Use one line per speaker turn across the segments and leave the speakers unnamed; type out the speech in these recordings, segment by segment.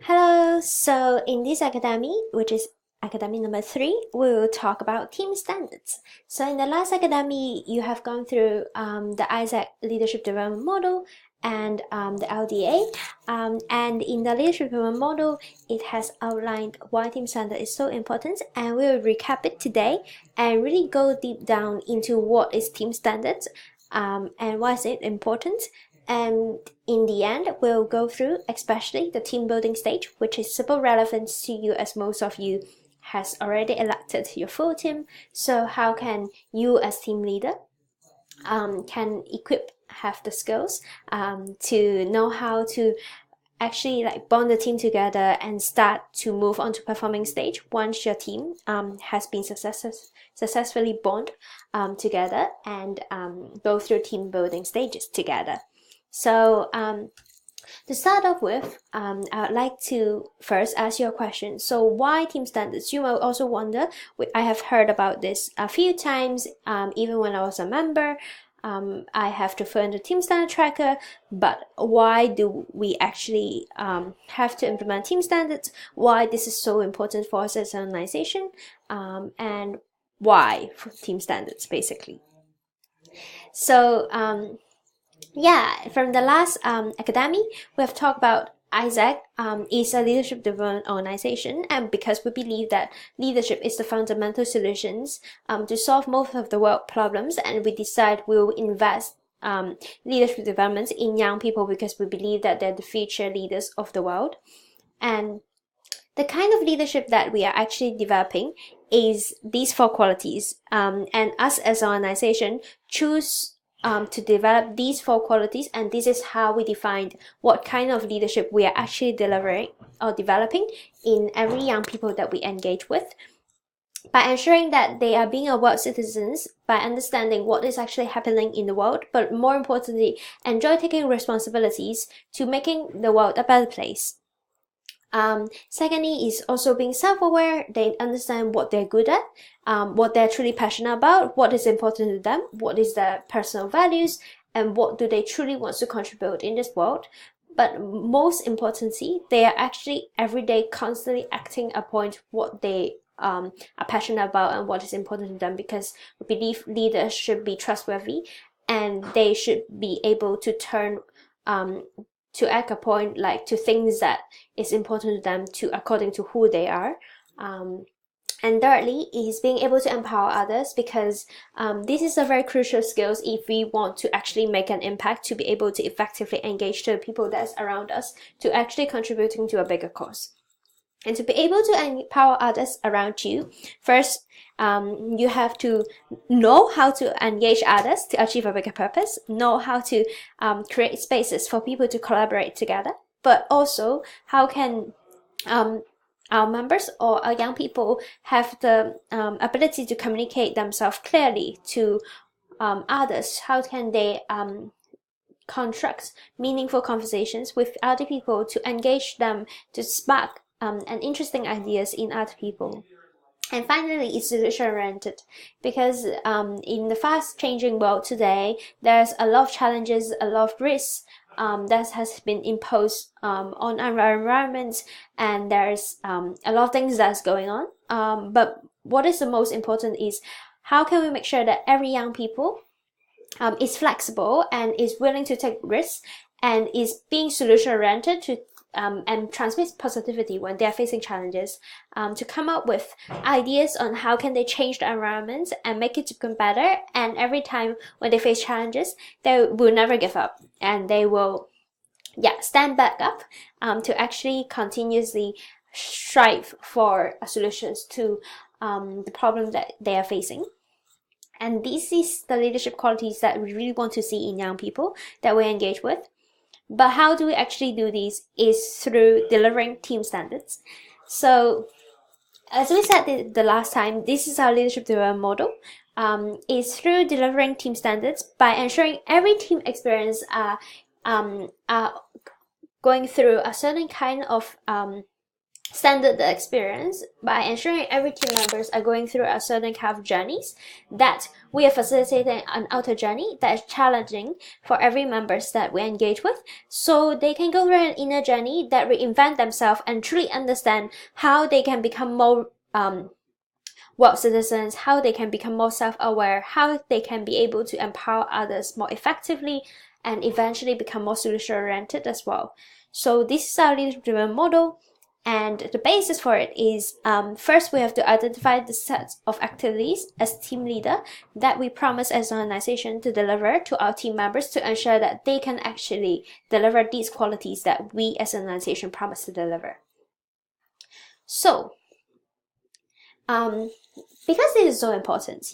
Hello, so in this academy, which is academy number 3, we will talk about team standards. So in the last academy, you have gone through the Isaac Leadership Development Model and the LDA. And in the Leadership Development Model, it has outlined why team standard is so important, and we will recap it today and really go deep down into what is team standards and why is it important. And in the end, we'll go through especially the team building stage, which is super relevant to you as most of you has already elected your full team. So how can you as team leader can have the skills to know how to actually like bond the team together and start to move on to performing stage once your team has been successfully bond together and go through team building stages together. So to start off with, I would like to first ask you a question. So why team standards? You might also wonder, I have heard about this a few times, even when I was a member. I have to fill in the team standard tracker, but why do we actually have to implement team standards? Why this is so important for us as an organization, and why for team standards basically. So yeah, from the last academy, we have talked about Isaac is a leadership development organization, and because we believe that leadership is the fundamental solutions to solve most of the world problems, and we decide we will invest leadership development in young people because we believe that they're the future leaders of the world. And the kind of leadership that we are actually developing is these 4 qualities, and us as an organization choose to develop these 4 qualities, and this is how we defined what kind of leadership we are actually delivering or developing in every young people that we engage with, by ensuring that they are being world citizens, by understanding what is actually happening in the world, but more importantly, enjoy taking responsibilities to making the world a better place. Secondly is also being self-aware. They understand what they're good at, what they're truly passionate about, what is important to them, what is their personal values, and what do they truly want to contribute in this world. But most importantly, they are actually every day constantly acting upon what they are passionate about and what is important to them, because we believe leaders should be trustworthy and they should be able to turn to act upon like to things that is important to them to according to who they are. And thirdly is being able to empower others, because this is a very crucial skills if we want to actually make an impact, to be able to effectively engage the people that's around us to actually contributing to a bigger cause. And to be able to empower others around you, first, you have to know how to engage others to achieve a bigger purpose, know how to create spaces for people to collaborate together, but also how can our members or our young people have the ability to communicate themselves clearly to others. How can they construct meaningful conversations with other people to engage them, to spark and interesting ideas in other people. And finally, it's solution-oriented, because in the fast-changing world today, there's a lot of challenges, a lot of risks that has been imposed on our environment, and there's a lot of things that's going on. But what is the most important is how can we make sure that every young people is flexible and is willing to take risks and is being solution-oriented to and transmits positivity when they're facing challenges, to come up with ideas on how can they change the environment and make it become better. And every time when they face challenges, they will never give up, and they will stand back up to actually continuously strive for solutions to the problem that they are facing. And this is the leadership qualities that we really want to see in young people that we engage with. But how do we actually do this is through delivering team standards. So as we said the last time, this is our leadership development model, is through delivering team standards by ensuring every team experience are going through a certain kind of standard the experience by ensuring every team members are going through a certain kind of journeys, that we are facilitating an outer journey that is challenging for every members that we engage with, so they can go through an inner journey that reinvent themselves and truly understand how they can become more world citizens, how they can become more self-aware, how they can be able to empower others more effectively, and eventually become more solution-oriented as well. So this is our leadership-driven model. And the basis for it is, first we have to identify the set of activities as team leader that we promise as an organization to deliver to our team members to ensure that they can actually deliver these qualities that we as an organization promise to deliver. So, because this is so important,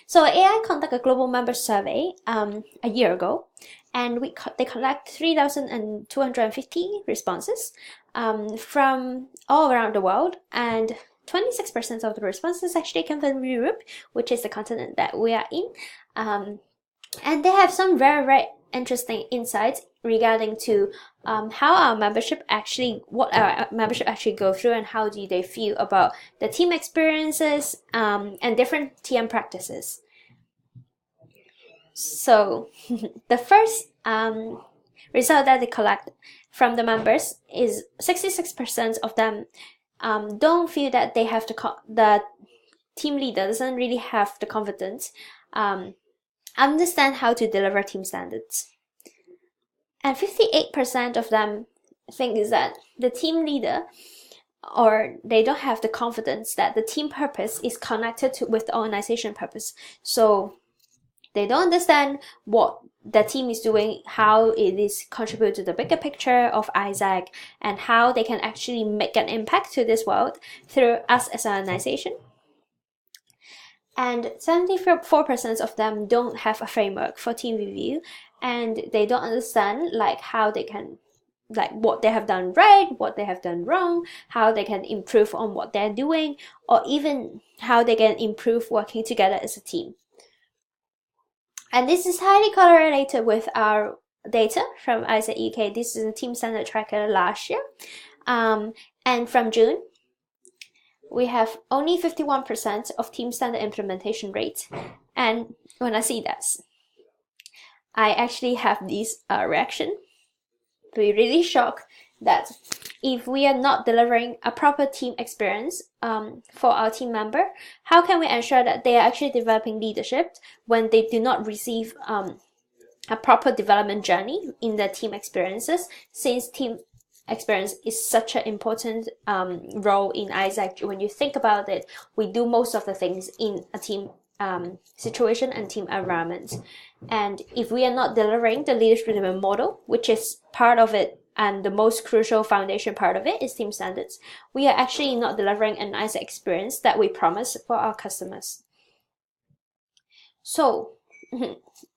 so AI conducted a global member survey a year ago, and they collect 3,250 responses from all around the world, and 26% of the responses actually come from Europe, which is the continent that we are in. And they have some very, very interesting insights regarding to how our membership actually, what our membership actually go through, and how do they feel about the team experiences and different TM practices. So the first result that they collect from the members is 66% of them don't feel that they have the team leader doesn't really have the confidence understand how to deliver team standards. And 58% of them think is that the team leader, or they don't have the confidence that the team purpose is connected with the organization purpose. So they don't understand what the team is doing, how it is contribute to the bigger picture of Isaac, and how they can actually make an impact to this world through us as an organization. And 74% of them don't have a framework for team review, and they don't understand like how they can, like what they have done right, what they have done wrong, how they can improve on what they're doing, or even how they can improve working together as a team. And this is highly correlated with our data from Isaac UK. This is a team standard tracker last year. And from June, we have only 51% of team standard implementation rate. And when I see that, I actually have this reaction. Be really shocked that if we are not delivering a proper team experience for our team member, how can we ensure that they are actually developing leadership when they do not receive a proper development journey in their team experiences, since team experience is such an important role in Isaac. When you think about it, we do most of the things in a team situation and team environment. And if we are not delivering the leadership development model, which is part of it, and the most crucial foundation part of it is team standards, we are actually not delivering an Isaac experience that we promise for our customers. So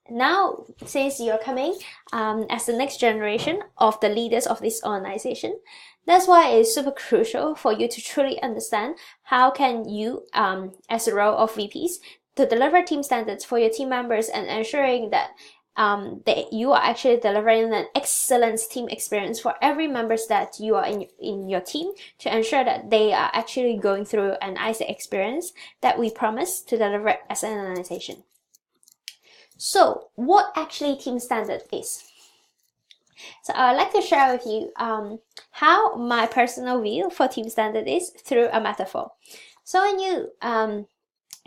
now, since you're coming as the next generation of the leaders of this organization, that's why it's super crucial for you to truly understand how can you, as a role of VPs, to deliver team standards for your team members and ensuring that you are actually delivering an excellent team experience for every members that you are in your team, to ensure that they are actually going through an Isaac experience that we promise to deliver as an organization. So what actually team standard is? So I would like to share with you how my personal view for team standard is through a metaphor. So when you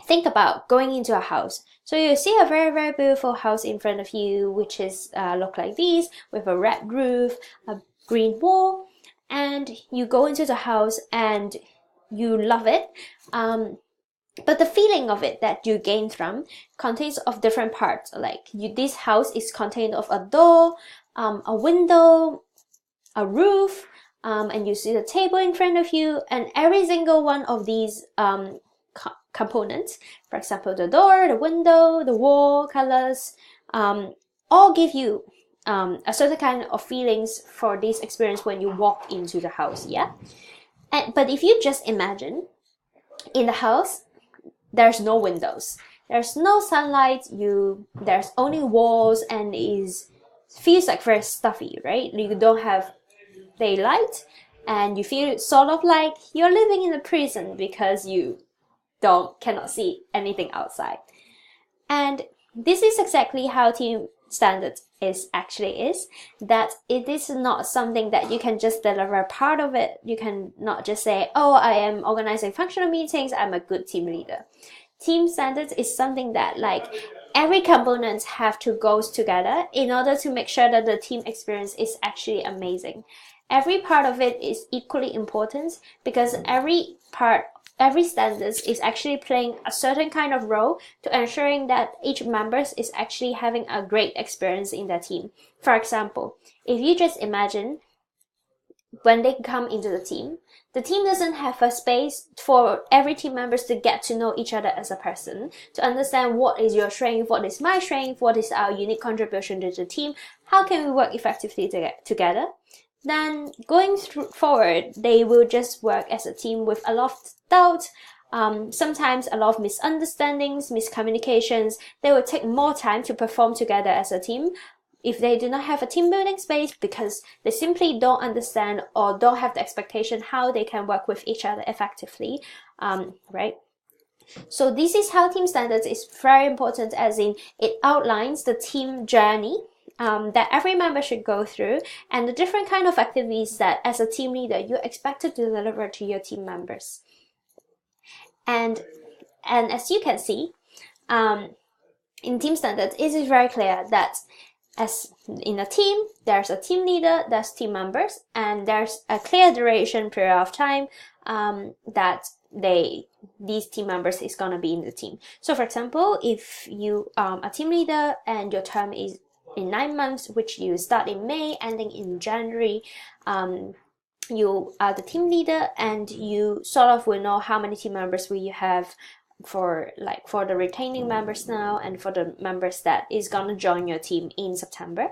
think about going into a house, so you see a very, very beautiful house in front of you, which is look like this, with a red roof, a green wall, and you go into the house and you love it. But the feeling of it that you gain from contains of different parts. Like this house is contained of a door, a window, a roof, and you see the table in front of you, and every single one of these components, for example, the door, the window, the wall, colors, all give you a certain kind of feelings for this experience when you walk into the house, but if you just imagine, in the house, there's no windows, there's no sunlight, there's only walls, and feels like very stuffy, right? You don't have daylight, and you feel sort of like you're living in a prison because you cannot see anything outside. And this is exactly how team standards is, that it is not something that you can just deliver a part of it. You can not just say, oh, I am organizing functional meetings, I'm a good team leader. Team standards is something that like every component have to go together in order to make sure that the team experience is actually amazing. Every part of it is equally important because every standards is actually playing a certain kind of role to ensuring that each member is actually having a great experience in their team. For example, if you just imagine when they come into the team doesn't have a space for every team members to get to know each other as a person, to understand what is your strength, what is my strength, what is our unique contribution to the team, how can we work effectively together. Then going forward, they will just work as a team with a lot of doubt, sometimes a lot of misunderstandings, miscommunications. They will take more time to perform together as a team if they do not have a team building space because they simply don't understand or don't have the expectation how they can work with each other effectively, right? So this is how team standards is very important, as in it outlines the team journey that every member should go through and the different kind of activities that as a team leader you're expected to deliver to your team members. And as you can see, in team standards, it is very clear that as in a team, there's a team leader, there's team members, and there's a clear duration period of time that these team members is gonna be in the team. So for example, if you a team leader and your term is in 9 months, which you start in May, ending in January, you are the team leader and you sort of will know how many team members will you have for the retaining members now and for the members that is gonna join your team in September.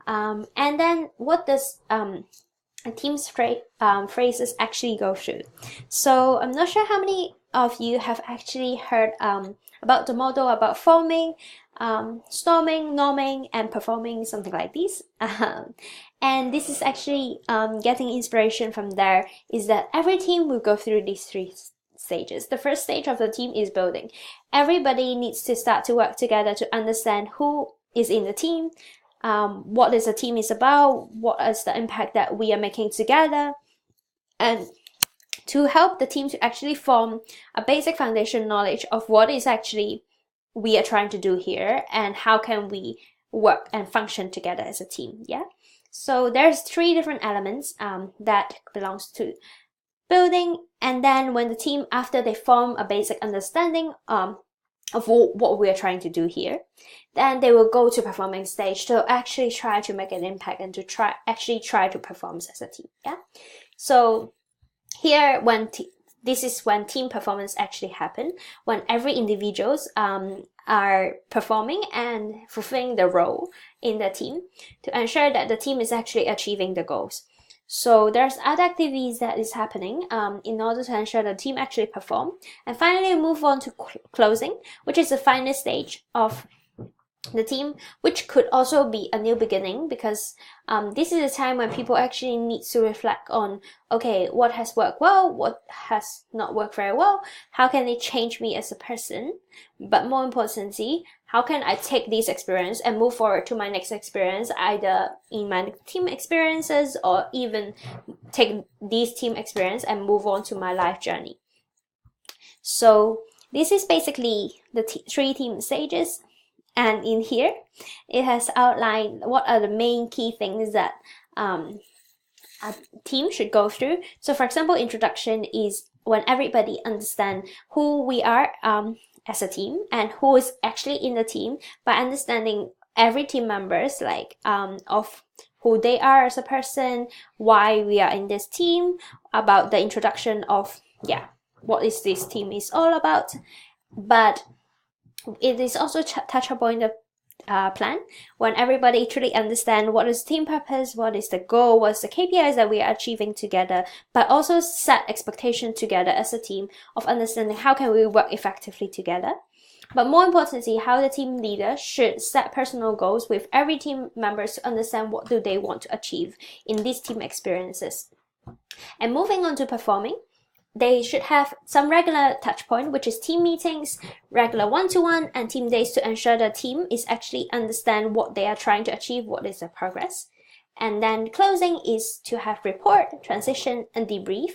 And then what does a team's phrases actually go through? So I'm not sure how many of you have actually heard about the model about forming, storming, norming, and performing, something like this. And this is actually getting inspiration from there, is that every team will go through these 3 stages. The first stage of the team is building. Everybody needs to start to work together to understand who is in the team, what is the team is about, what is the impact that we are making together, and to help the team to actually form a basic foundation knowledge of what is actually we are trying to do here and how can we work and function together as a team. Yeah. So there's 3 different elements that belongs to building, and then when the team, after they form a basic understanding of what we are trying to do here, then they will go to performing stage to actually try to make an impact and to try to perform as a team. Yeah. So here, this is when team performance actually happen, when every individuals are performing and fulfilling the role in the team to ensure that the team is actually achieving the goals. So there's other activities that is happening in order to ensure the team actually perform. And finally, move on to closing, which is the final stage of the team, which could also be a new beginning, because this is a time when people actually need to reflect on, okay, what has worked well, what has not worked very well, how can they change me as a person, but more importantly, how can I take this experience and move forward to my next experience, either in my team experiences or even take this team experience and move on to my life journey. So this is basically the 3 team stages. And in here, it has outlined what are the main key things that a team should go through. So for example, introduction is when everybody understand who we are as a team and who is actually in the team, by understanding every team members, like of who they are as a person, why we are in this team, about the introduction of, what is this team is all about. But it is also touch upon the plan, when everybody truly understand what is team purpose, what is the goal, what's the KPIs that we are achieving together, but also set expectation together as a team of understanding how can we work effectively together. But more importantly, how the team leader should set personal goals with every team members to understand what do they want to achieve in these team experiences. And moving on to performing, they should have some regular touch point, which is team meetings, regular one-to-one, and team days to ensure the team is actually understand what they are trying to achieve, what is the progress. And then closing is to have report, transition, and debrief.